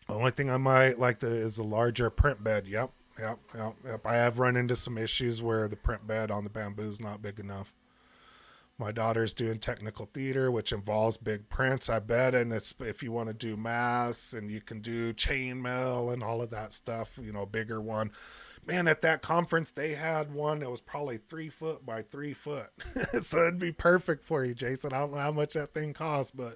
A: The only thing I might like is a larger print bed. Yep. Yep. I have run into some issues where the print bed on the Bambu is not big enough. My daughter's doing technical theater, which involves big prints, I bet. And it's, if you want to do mass and you can do chainmail and all of that stuff, you know, bigger one. Man, at that conference, they had one that was probably 3 foot by 3 foot. So it'd be perfect for you, Jason. I don't know how much that thing costs, but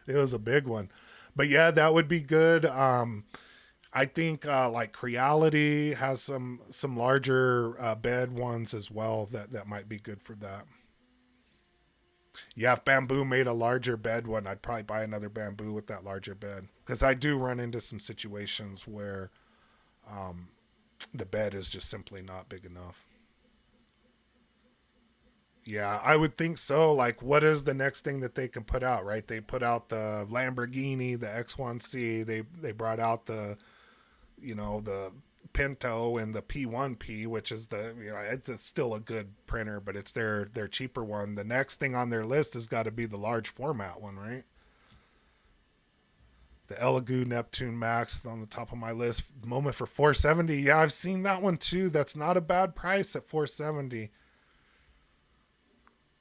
A: it was a big one. But yeah, that would be good. I think like Creality has some larger bed ones as well that might be good for that. Yeah, if Bambu made a larger bed one, I'd probably buy another Bambu with that larger bed, because I do run into some situations where the bed is just simply not big enough. Yeah, I would think so. Like, what is the next thing that they can put out, right? They put out the Lamborghini, the X1C. They brought out the, you know, the Pinto and the P1P, which is the, you know, it's still a good printer, but it's their cheaper one. The next thing on their list has got to be the large format one, right? The Elegoo Neptune Max on the top of my list. Moment for 470. Yeah, I've seen that one too. That's not a bad price at 470.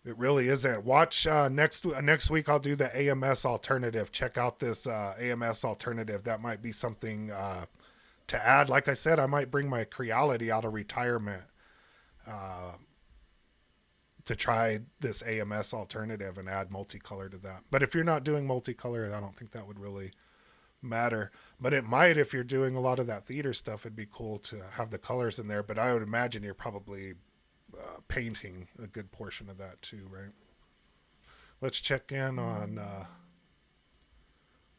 A: It really isn't. Watch next week. I'll do the AMS alternative. Check out this AMS alternative. That might be something to add. Like I said, I might bring my Creality out of retirement to try this AMS alternative and add multicolor to that. But if you're not doing multicolor, I don't think that would really matter. But it might if you're doing a lot of that theater stuff. It'd be cool to have the colors in there. But I would imagine you're probably painting a good portion of that too, right? Let's check in on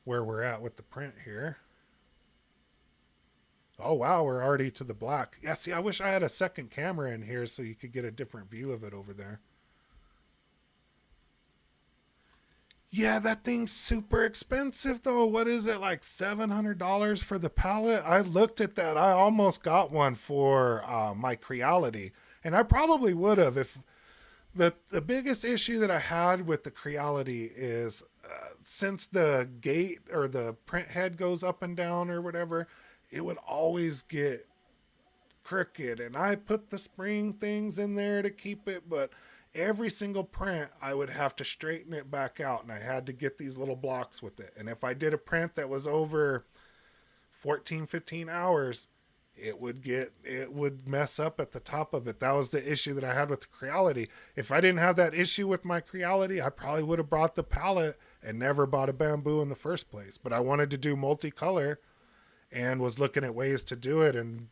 A: where we're at with the print here. Oh wow, we're already to the black. Yeah, see, I wish I had a second camera in here so you could get a different view of it over there. Yeah, that thing's super expensive though. What is it, like $700 for the palette? I looked at that. I almost got one for my Creality, and I probably would have if the biggest issue that I had with the Creality is since the gate or the print head goes up and down or whatever, it would always get crooked. And I put the spring things in there to keep it, but every single print I would have to straighten it back out, and I had to get these little blocks with it. And if I did a print that was over 14-15 hours, it would mess up at the top of it. That was the issue that I had with the Creality. If I didn't have that issue with my Creality, I probably would have brought the palette and never bought a Bambu in the first place. But I wanted to do multicolor and was looking at ways to do it, and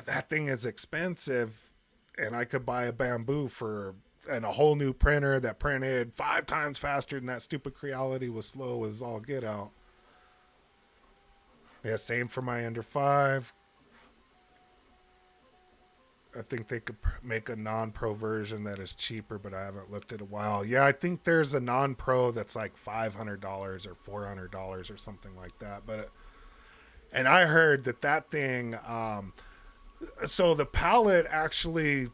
A: that thing is expensive, and I could buy a Bambu and a whole new printer that printed 5 times faster than that stupid Creality was slow as all get out. Yeah, same for my Ender 5. I think they could make a non-pro version that is cheaper, but I haven't looked at it in a while. Yeah, I think there's a non-pro that's like $500 or $400 or something like that. And I heard that thing, so the palette actually,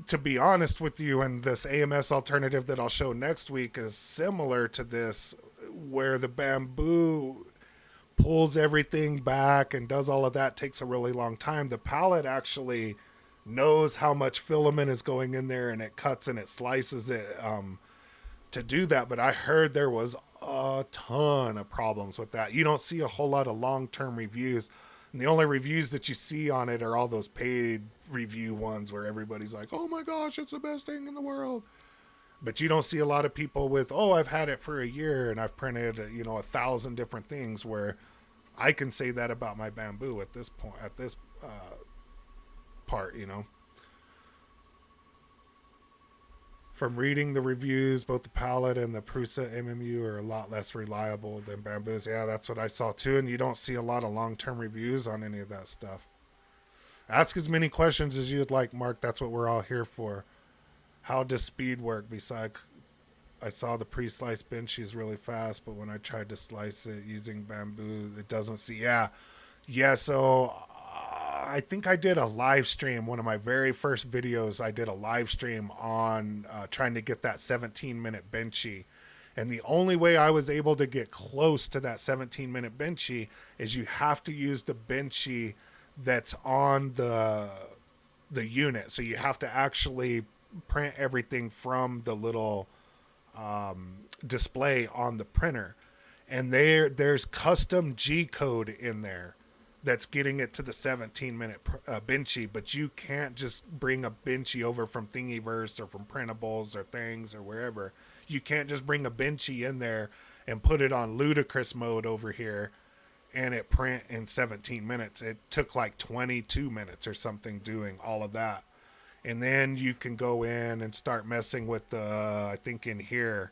A: to be honest with you, and this AMS alternative that I'll show next week is similar to this, where the Bambu pulls everything back and does all of that, takes a really long time. The palette actually knows how much filament is going in there, and it cuts and it slices it to do that. But I heard there was a ton of problems with that. You don't see a whole lot of long-term reviews, and the only reviews that you see on it are all those paid review ones where everybody's like, oh my gosh, it's the best thing in the world. But you don't see a lot of people with, oh, I've had it for a year and I've printed, 1,000 different things, where I can say that about my Bambu at this point, at this part, From reading the reviews, both the palette and the Prusa MMU are a lot less reliable than Bambus. Yeah, that's what I saw too. And you don't see a lot of long-term reviews on any of that stuff. Ask as many questions as you'd like, Mark. That's what we're all here for. How does speed work? Besides, I saw the pre-sliced Benchy is really fast, but when I tried to slice it using Bambu, it doesn't see. Yeah. So I think I did a live stream. One of my very first videos, I did a live stream on trying to get that 17-minute Benchy, And the only way I was able to get close to that 17-minute benchy is you have to use the benchy that's on the unit. So you have to actually print everything from the little display on the printer. And there's custom G code in there that's getting it to the 17-minute benchy, but you can't just bring a benchy over from Thingiverse or from Printables or things or wherever. You can't just bring a benchy in there and put it on ludicrous mode over here and it print in 17 minutes. It took like 22 minutes or something doing all of that. And then you can go in and start messing with the, I think in here,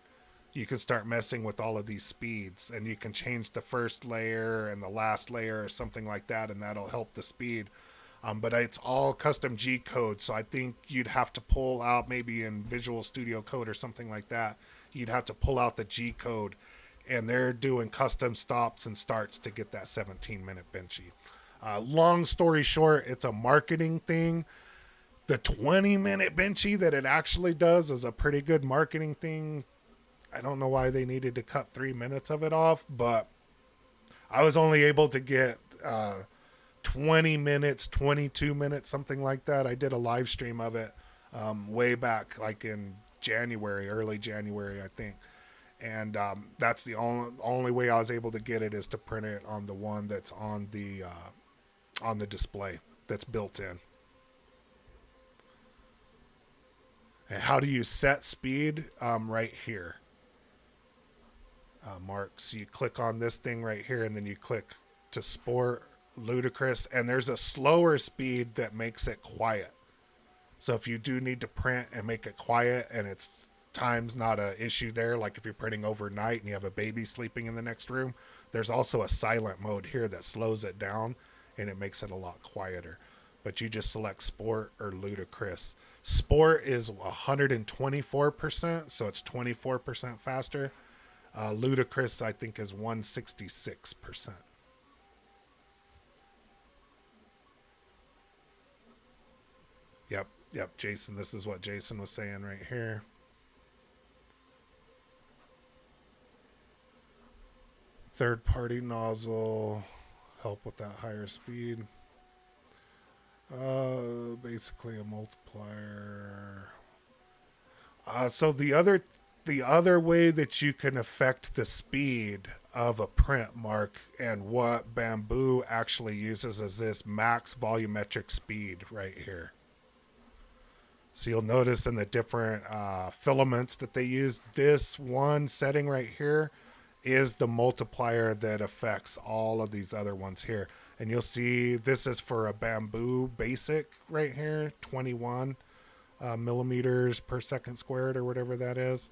A: you can start messing with all of these speeds, and you can change the first layer and the last layer or something like that, and that'll help the speed. But it's all custom G code, so I think you'd have to pull out, maybe in Visual Studio Code or something like that, you'd have to pull out the G code, and they're doing custom stops and starts to get that 17-minute benchy. Long story short, it's a marketing thing. The 20-minute benchy that it actually does is a pretty good marketing thing. I don't know why they needed to cut 3 minutes of it off, but I was only able to get 20 minutes, 22 minutes, something like that. I did a live stream of it way back, like in January, early January, I think. And that's the only way I was able to get it, is to print it on the one that's on the display that's built in. And how do you set speed? Right here. Mark, so you click on this thing right here, and then you click to sport, ludicrous, and there's a slower speed that makes it quiet. So if you do need to print and make it quiet, and it's time's not an issue there, like if you're printing overnight and you have a baby sleeping in the next room, there's also a silent mode here that slows it down and it makes it a lot quieter. But you just select sport or ludicrous. Sport is 124%, so it's 24% faster. Ludicrous, I think, is 166%. Yep, Jason, this is what Jason was saying right here. Third-party nozzle, help with that higher speed. Basically a multiplier. So the other way that you can affect the speed of a print, Mark, and what Bambu actually uses is this max volumetric speed right here. So you'll notice in the different filaments that they use, this one setting right here is the multiplier that affects all of these other ones here. And you'll see this is for a Bambu basic right here, 21 millimeters per second squared or whatever that is.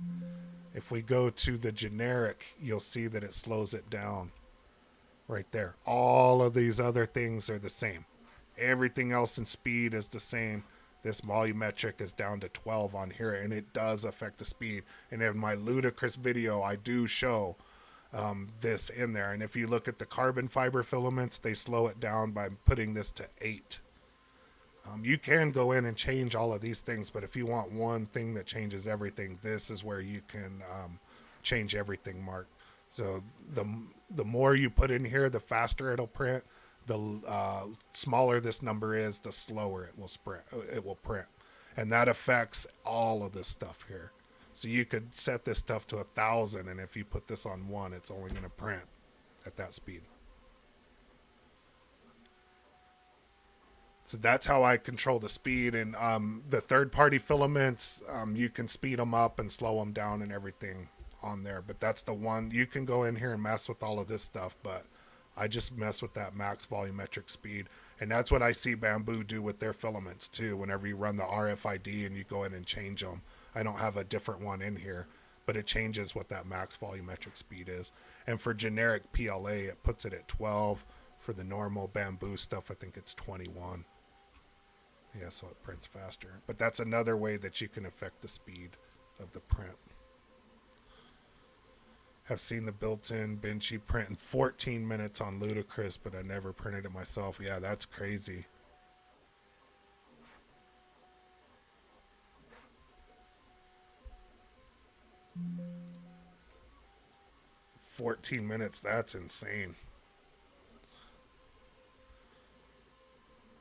A: If we go to the generic, you'll see that it slows it down right there. All of these other things are the same. Everything else in speed is the same. This volumetric is down to 12 on here, and it does affect the speed. And in my ludicrous video, I do show this in there. And if you look at the carbon fiber filaments, they slow it down by putting this to 8. You can go in and change all of these things, but if you want one thing that changes everything, this is where you can change everything, Mark. So the more you put in here, the faster it'll print. The smaller this number is, the slower it will print. And that affects all of this stuff here. So you could set this stuff to 1,000, and if you put this on 1, it's only going to print at that speed. So that's how I control the speed. And the third-party filaments, you can speed them up and slow them down and everything on there. But that's the one. You can go in here and mess with all of this stuff, but I just mess with that max volumetric speed. And that's what I see Bambu do with their filaments too. Whenever you run the RFID and you go in and change them, I don't have a different one in here, but it changes what that max volumetric speed is. And for generic PLA, it puts it at 12. For the normal Bambu stuff, I think it's 21. Yeah, so it prints faster. But that's another way that you can affect the speed of the print. Have seen the built-in Benchy print in 14 minutes on Ludicrous, but I never printed it myself. Yeah, that's crazy. 14 minutes. That's insane.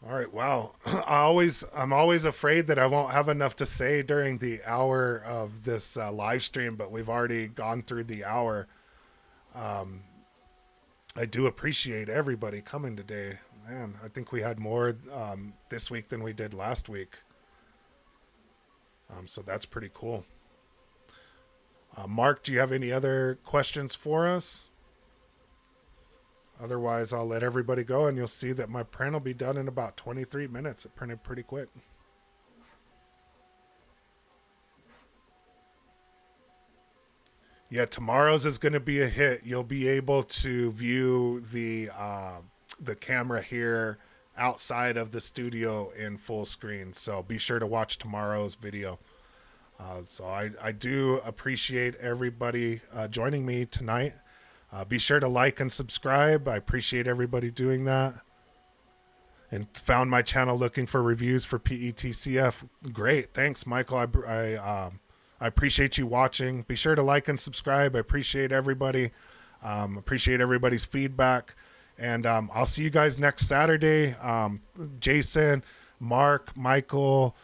A: All right, wow. I'm always afraid that I won't have enough to say during the hour of this live stream, but we've already gone through the hour. I do appreciate everybody coming today. Man, I think we had more this week than we did last week. So that's pretty cool. Mark, do you have any other questions for us? Otherwise, I'll let everybody go, and you'll see that my print will be done in about 23 minutes. It printed pretty quick. Yeah, tomorrow's is going to be a hit. You'll be able to view the camera here outside of the studio in full screen. So be sure to watch tomorrow's video. So I do appreciate everybody joining me tonight. Be sure to like and subscribe. I appreciate everybody doing that. And found my channel looking for reviews for PETCF. Great. Thanks, Michael. I appreciate you watching. Be sure to like and subscribe. I appreciate everybody. Appreciate everybody's feedback. And I'll see you guys next Saturday. Jason, Mark, Michael,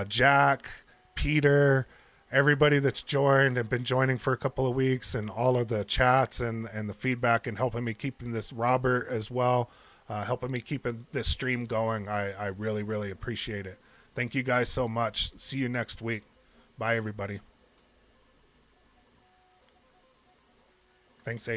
A: Jack, Peter, everybody that's joined and been joining for a couple of weeks, and all of the chats and the feedback, and helping me keeping this, Robert as well, helping me keeping this stream going. I really, really appreciate it. Thank you guys so much. See you next week. Bye, everybody. Thanks,